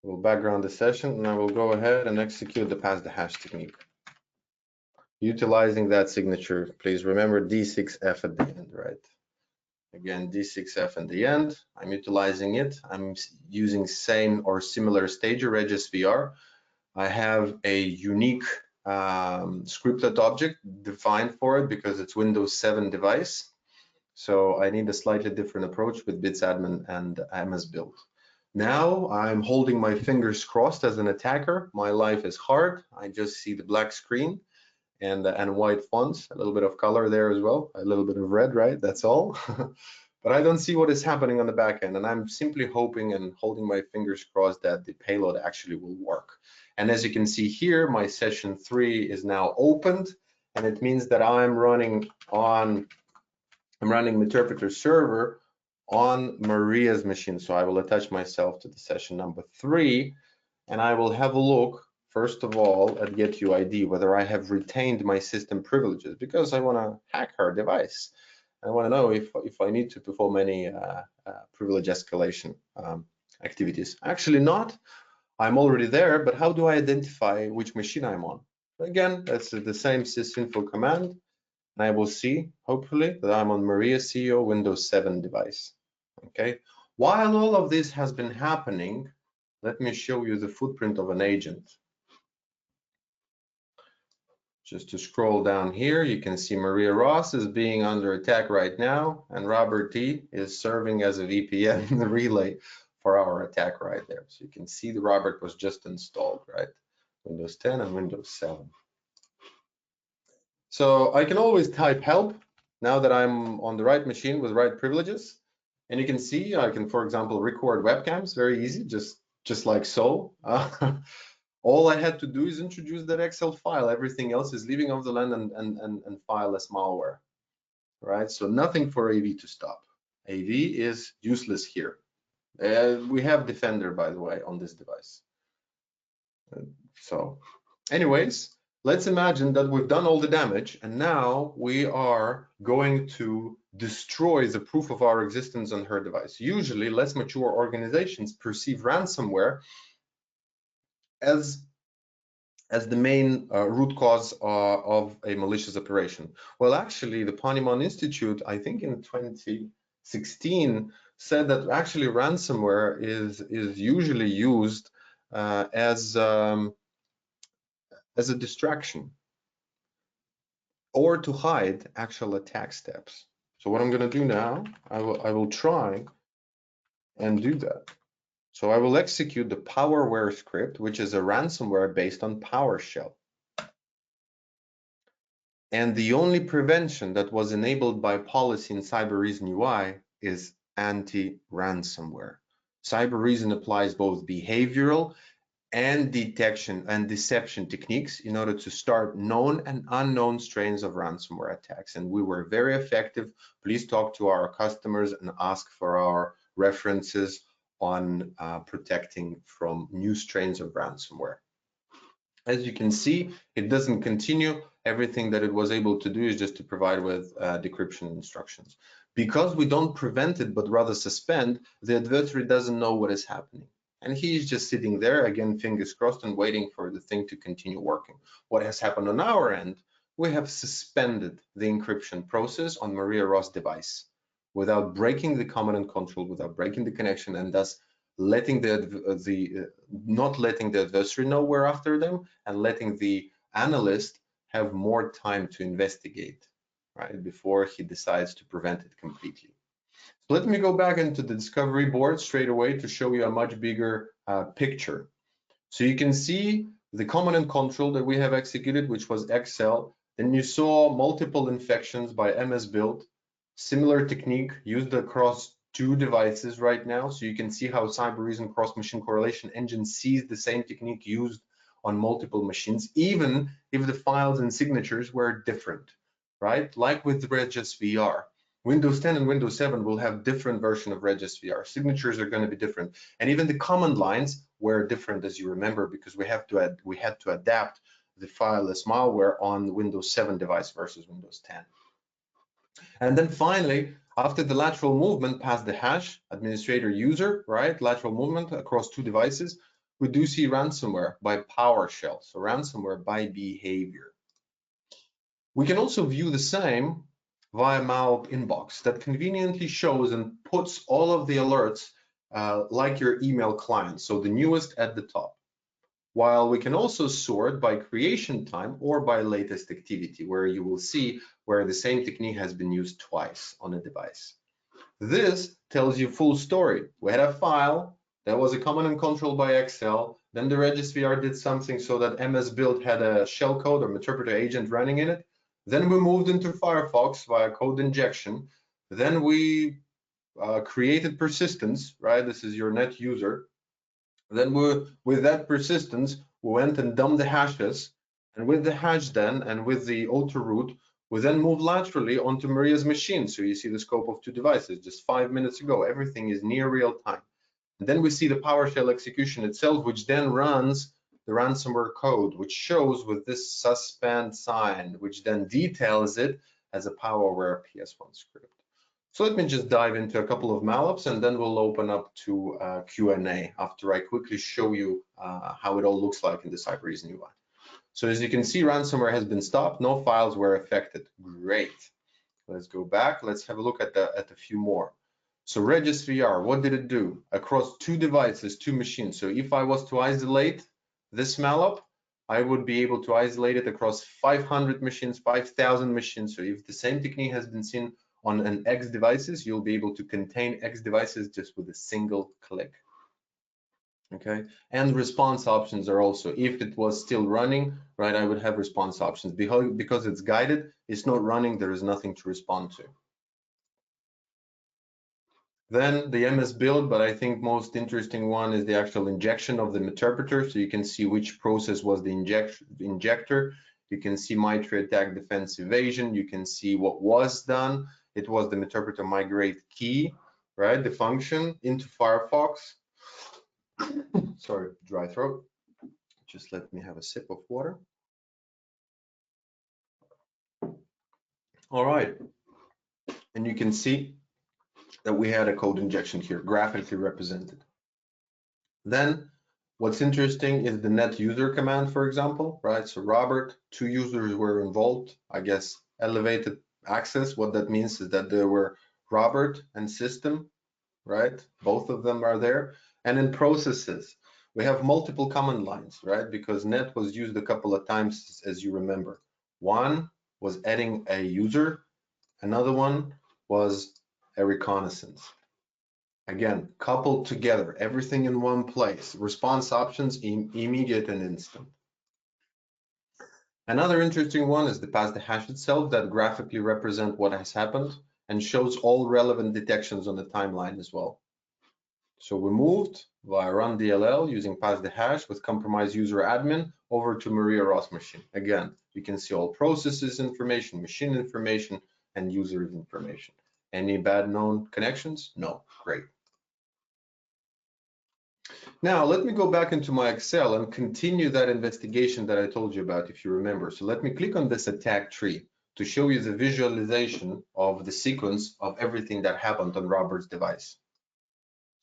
We'll background the session, and I will go ahead and execute the pass the hash technique. Utilizing that signature, please remember D6F at the end, right? Again, D6F at the end. I'm utilizing it. I'm using same or similar stager Regis VR. I have a unique scriptlet object defined for it because it's Windows 7 device. So I need a slightly different approach with BitsAdmin and MS Build. Now I'm holding my fingers crossed as an attacker. My life is hard. I just see the black screen and white fonts, a little bit of color there as well, a little bit of red, right? That's all. But I don't see what is happening on the back end, and I'm simply hoping and holding my fingers crossed that the payload actually will work. And as you can see here, my session 3 is now opened, and it means that I'm running Meterpreter server on Maria's machine. So I will attach myself to the session number 3, and I will have a look first of all at get UID, whether I have retained my system privileges, because I want to hack her device. I want to know if I need to perform any privilege escalation activities. Actually not. I'm already there, but how do I identify which machine I'm on? Again, that's the same sysinfo command, and I will see, hopefully, that I'm on Maria CEO Windows 7 device. Okay. While all of this has been happening, let me show you the footprint of an agent. Just to scroll down here, you can see Maria Ross is being under attack right now, and Robert T is serving as a VPN relay for our attack right there. So you can see the Robert was just installed, right? Windows 10 and Windows 7. So I can always type help now that I'm on the right machine with right privileges. And you can see I can, for example, record webcams, very easy, just like so. All I had to do is introduce that Excel file. Everything else is leaving off the land and fileless malware, right? So nothing for AV to stop. AV is useless here. We have Defender, by the way, on this device. So anyways, let's imagine that we've done all the damage, and now we are going to destroy the proof of our existence on her device. Usually, less mature organizations perceive ransomware as the main root cause of a malicious operation. Well, actually, the Ponemon Institute, I think in 2016, said that actually ransomware is usually used as a distraction or to hide actual attack steps. So what I'm going to do now, I will try and do that. So I will execute the PowerWare script, which is a ransomware based on PowerShell. And the only prevention that was enabled by policy in Cybereason UI is anti-ransomware. Cybereason applies both behavioral and detection and deception techniques in order to start known and unknown strains of ransomware attacks. And we were very effective. Please talk to our customers and ask for our references on protecting from new strains of ransomware. As you can see, it doesn't continue. Everything that it was able to do is just to provide with decryption instructions. Because we don't prevent it, but rather suspend, the adversary doesn't know what is happening. And he's just sitting there, again, fingers crossed and waiting for the thing to continue working. What has happened on our end, we have suspended the encryption process on Maria Ross' device without breaking the command and control, without breaking the connection, and thus letting not letting the adversary know we're after them, and letting the analyst have more time to investigate, right, before he decides to prevent it completely. So let me go back into the discovery board straight away to show you a much bigger picture. So you can see the command and control that we have executed, which was Excel. Then you saw multiple infections by MS Build, similar technique used across 2 devices right now. So you can see how Cybereason cross-machine correlation engine sees the same technique used on multiple machines, even if the files and signatures were different, right? Like with Regis VR. Windows 10 and Windows 7 will have different version of Regis VR. Signatures are going to be different. And even the command lines were different, as you remember, because we had to adapt the fileless malware on the Windows 7 device versus Windows 10. And then finally, after the lateral movement past the hash, administrator user, right, lateral movement across 2 devices, we do see ransomware by PowerShell, so ransomware by behavior. We can also view the same via MalOps inbox that conveniently shows and puts all of the alerts like your email client, so the newest at the top. While we can also sort by creation time or by latest activity, where you will see where the same technique has been used twice on a device. This tells you full story. We had a file that was a command and control by Excel. Then the Regis VR did something so that MS Build had a shellcode or interpreter agent running in it. Then we moved into Firefox via code injection. Then we created persistence, right? This is your net user. Then with that persistence, we went and dumped the hashes. And with the hash then, and with the auto root, we then moved laterally onto Maria's machine. So you see the scope of 2 devices just 5 minutes ago. Everything is near real time. And then we see the PowerShell execution itself, which then runs the ransomware code, which shows with this suspend sign, which then details it as a PowerWare PS1 script. So let me just dive into a couple of MalOps, and then we'll open up to Q&A after I quickly show you how it all looks like in the Cybereason UI. So as you can see, ransomware has been stopped. No files were affected. Great. Let's go back. Let's have a look at a few more. So Regis VR, what did it do? Across 2 devices, 2 machines. So if I was to isolate this malop, I would be able to isolate it across 500 machines, 5,000 machines. So if the same technique has been seen on an X devices, you'll be able to contain X devices just with a single click. Okay, and response options are also, if it was still running, right, I would have response options. Because it's guided, it's not running, there is nothing to respond to. Then the MS build, but I think most interesting one is the actual injection of the interpreter. So you can see which process was the injector. You can see MITRE attack defense evasion. You can see what was done. It was the interpreter migrate key, right? The function into Firefox. Sorry, dry throat. Just let me have a sip of water. All right. And you can see that we had a code injection here, graphically represented. Then what's interesting is the net user command, for example, right? So Robert, 2 users were involved, I guess, elevated access. What that means is that there were Robert and system, right? Both of them are there. And in processes, we have multiple command lines, right? Because net was used a couple of times, as you remember. One was adding a user. Another one was a reconnaissance. Again, coupled together, everything in one place. Response options immediate and instant. Another interesting one is the pass the hash itself that graphically represent what has happened and shows all relevant detections on the timeline as well. So we moved via run DLL using pass the hash with compromised user admin over to Maria Ross machine. Again, you can see all processes information, machine information, and user information. Any bad known connections? No. Great. Now, let me go back into my Excel and continue that investigation that I told you about, if you remember. So let me click on this attack tree to show you the visualization of the sequence of everything that happened on Robert's device.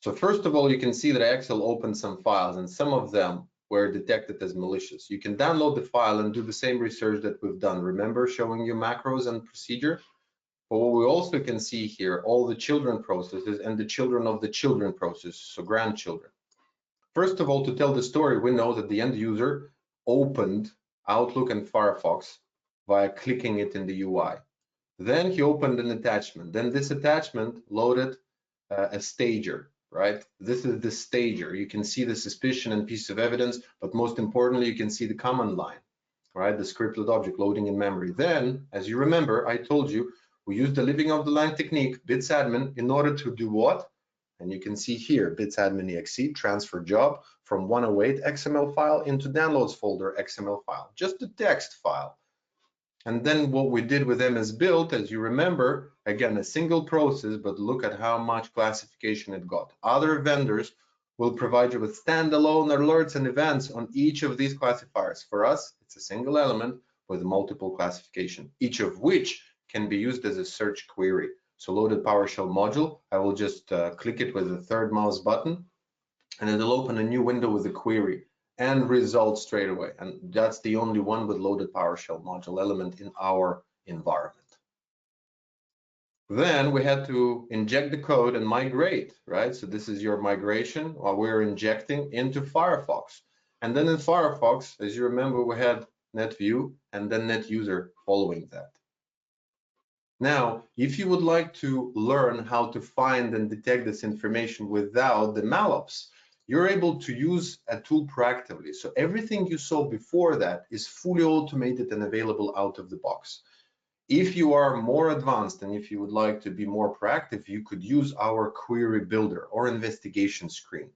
So first of all, you can see that Excel opened some files and some of them were detected as malicious. You can download the file and do the same research that we've done. Remember showing you macros and procedure? But what we also can see here, all the children processes and the children of the children process, so grandchildren. First of all, to tell the story, we know that the end user opened Outlook and Firefox via clicking it in the UI. Then he opened an attachment. Then this attachment loaded a stager, right? This is the stager. You can see the suspicion and piece of evidence, but most importantly, you can see the command line, right? The scripted object loading in memory. Then, as you remember, I told you, we used the living of the line technique, bits admin, in order to do what? And you can see here, bits admin exe, transfer job from 108 XML file into downloads folder XML file, just a text file. And then what we did with MS build, as you remember, again, a single process, but look at how much classification it got. Other vendors will provide you with standalone alerts and events on each of these classifiers. For us, it's a single element with multiple classification, each of which can be used as a search query. So loaded PowerShell module, I will just click it with the third mouse button, and it'll open a new window with a query and results straight away. And that's the only one with loaded PowerShell module element in our environment. Then we had to inject the code and migrate, right? So this is your migration while we're injecting into Firefox. And then in Firefox, as you remember, we had NetView and then NetUser following that. Now, if you would like to learn how to find and detect this information without the MalOps, you're able to use a tool proactively. So everything you saw before that is fully automated and available out of the box. If you are more advanced and if you would like to be more proactive, you could use our query builder or investigation screen,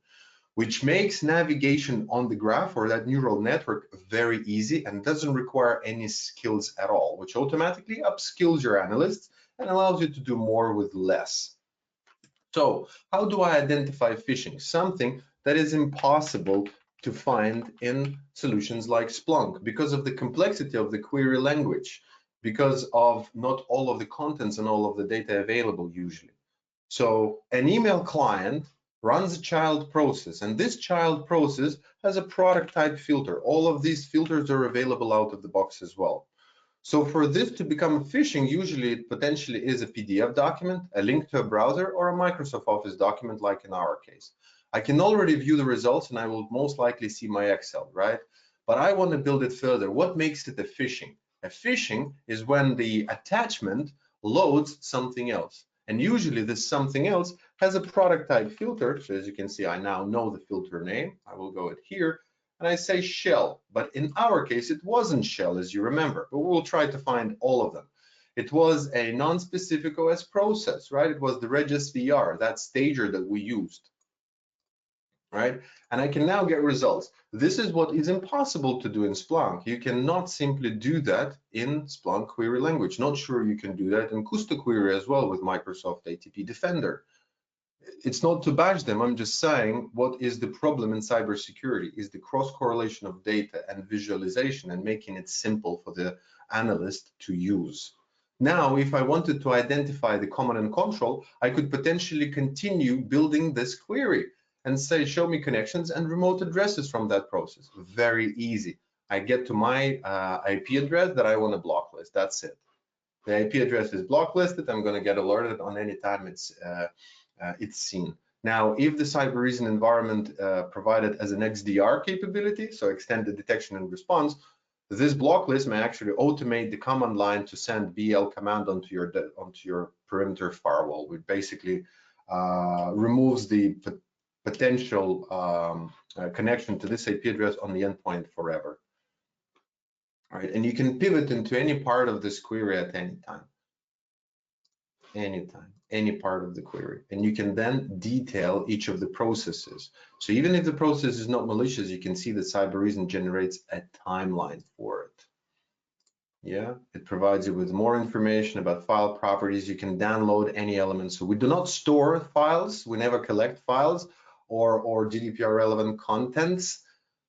which makes navigation on the graph or that neural network very easy and doesn't require any skills at all, which automatically upskills your analysts and allows you to do more with less. So how do I identify phishing? Something that is impossible to find in solutions like Splunk because of the complexity of the query language, because of not all of the contents and all of the data available usually. So an email client runs a child process, and this child process has a product type filter. All of these filters are available out of the box as well. So for this to become phishing, usually it potentially is a PDF document, a link to a browser, or a Microsoft Office document, like in our case. I can already view the results and I will most likely see my Excel, right? But I want to build it further. What makes it a phishing? A phishing is when the attachment loads something else. And usually this something else has a product type filter. So as you can see, I now know the filter name. I will go it here. And I say shell, but in our case, it wasn't shell, as you remember, but we'll try to find all of them. It was a non-specific OS process, right? It was the Regis VR, that stager that we used, right? And I can now get results. This is what is impossible to do in Splunk. You cannot simply do that in Splunk query language. Not sure you can do that in Custo query as well with Microsoft ATP Defender. It's not to bash them, I'm just saying what is the problem in cybersecurity is the cross-correlation of data and visualization and making it simple for the analyst to use. Now, if I wanted to identify the command and control, I could potentially continue building this query and say, show me connections and remote addresses from that process. Very easy. I get to my IP address that I want to block list, that's it. The IP address is block listed, I'm going to get alerted on any time it's seen. Now, if the Cybereason environment provided as an XDR capability, so extended detection and response, this block list may actually automate the command line to send BL command onto your perimeter firewall, which basically removes the potential connection to this IP address on the endpoint forever. All right, and you can pivot into any part of this query at any time. Anytime, any part of the query, and you can then detail each of the processes. So even if the process is not malicious, you can see that Cybereason generates a timeline for it. Yeah, it provides you with more information about file properties. You can download any element. So we do not store files, we never collect files or GDPR relevant contents,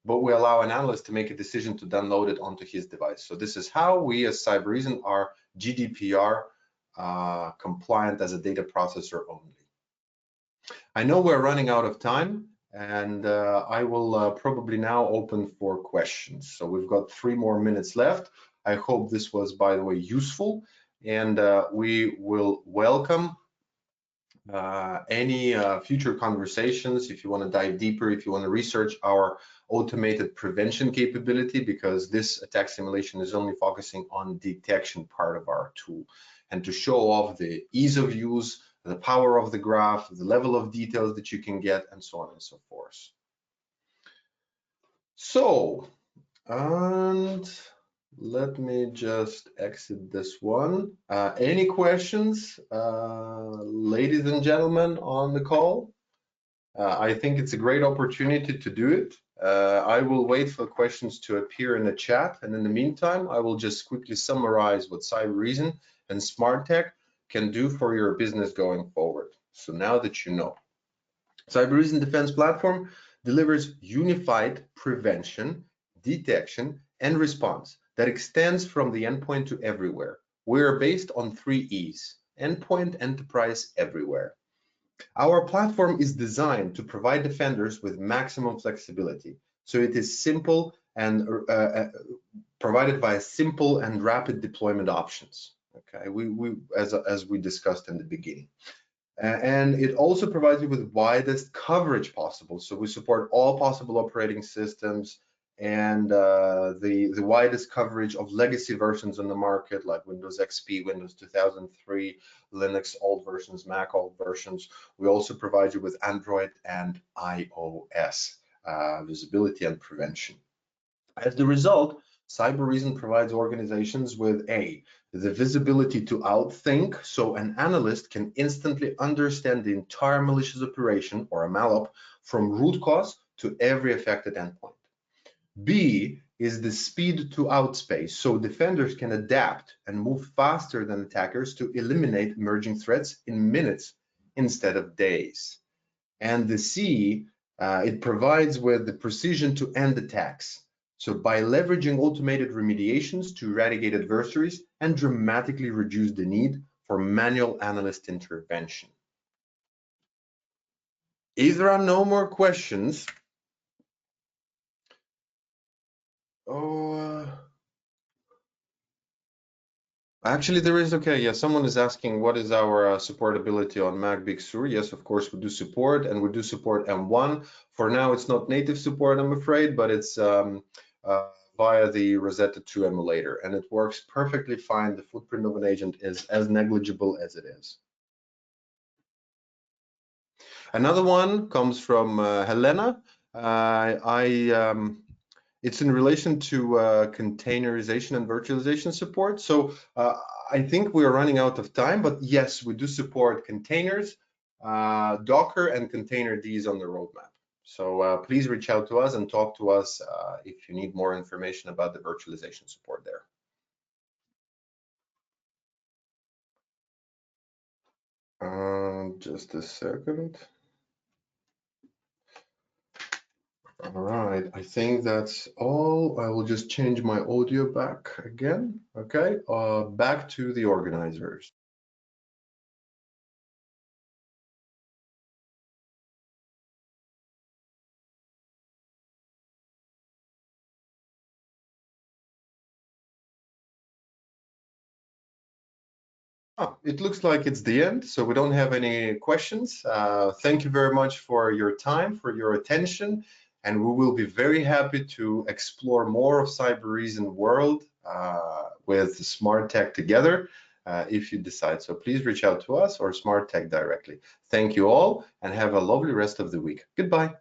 but we allow an analyst to make a decision to download it onto his device. So this is how we as Cybereason are GDPR compliant as a data processor only. I know we're running out of time, and I will probably now open for questions. So we've got 3 more minutes left. I hope this was, by the way, useful, and we will welcome any future conversations. If you want to dive deeper, if you want to research our automated prevention capability, because this attack simulation is only focusing on detection part of our tool, and to show off the ease of use, the power of the graph, the level of details that you can get, and so on and so forth. So, and let me just exit this one. Any questions, ladies and gentlemen on the call? I think it's a great opportunity to do it. I will wait for questions to appear in the chat, and in the meantime, I will just quickly summarize what Cybereason and Smarttech can do for your business going forward. So now that you know, Cybereason Defense Platform delivers unified prevention, detection, and response that extends from the endpoint to everywhere. We are based on 3 E's: endpoint, enterprise, everywhere. Our platform is designed to provide defenders with maximum flexibility. So it is simple and provided by simple and rapid deployment options. Okay, as we discussed in the beginning. And it also provides you with widest coverage possible. So we support all possible operating systems and the widest coverage of legacy versions on the market, like Windows XP, Windows 2003, Linux old versions, Mac old versions. We also provide you with Android and iOS visibility and prevention. As the result, Cybereason provides organizations with the visibility to outthink, so an analyst can instantly understand the entire malicious operation, or a MalOps, from root cause to every affected endpoint. B is the speed to outspace, so defenders can adapt and move faster than attackers to eliminate emerging threats in minutes instead of days. And the C, it provides with the precision to end attacks. So by leveraging automated remediations to eradicate adversaries and dramatically reduce the need for manual analyst intervention. If there are no more questions, actually there is, okay, yeah, someone is asking what is our supportability on Mac Big Sur. Yes, of course we do support, and we do support M1. For now it's not native support, I'm afraid, but it's via the Rosetta 2 emulator, and it works perfectly fine. The footprint of an agent is as negligible as it is. Another one comes from Helena. It's in relation to containerization and virtualization support. So I think we are running out of time, but yes, we do support containers, Docker, and Containerd is on the roadmap. So please reach out to us and talk to us if you need more information about the virtualization support there. Just a second. All right, I think that's all. I will just change my audio back again. Okay, back to the organizers. It looks like it's the end, so we don't have any questions. Thank you very much for your time, for your attention, and we will be very happy to explore more of Cybereason world with Smarttech together. if you decide. So please reach out to us or Smarttech directly. Thank you all and have a lovely rest of the week. Goodbye.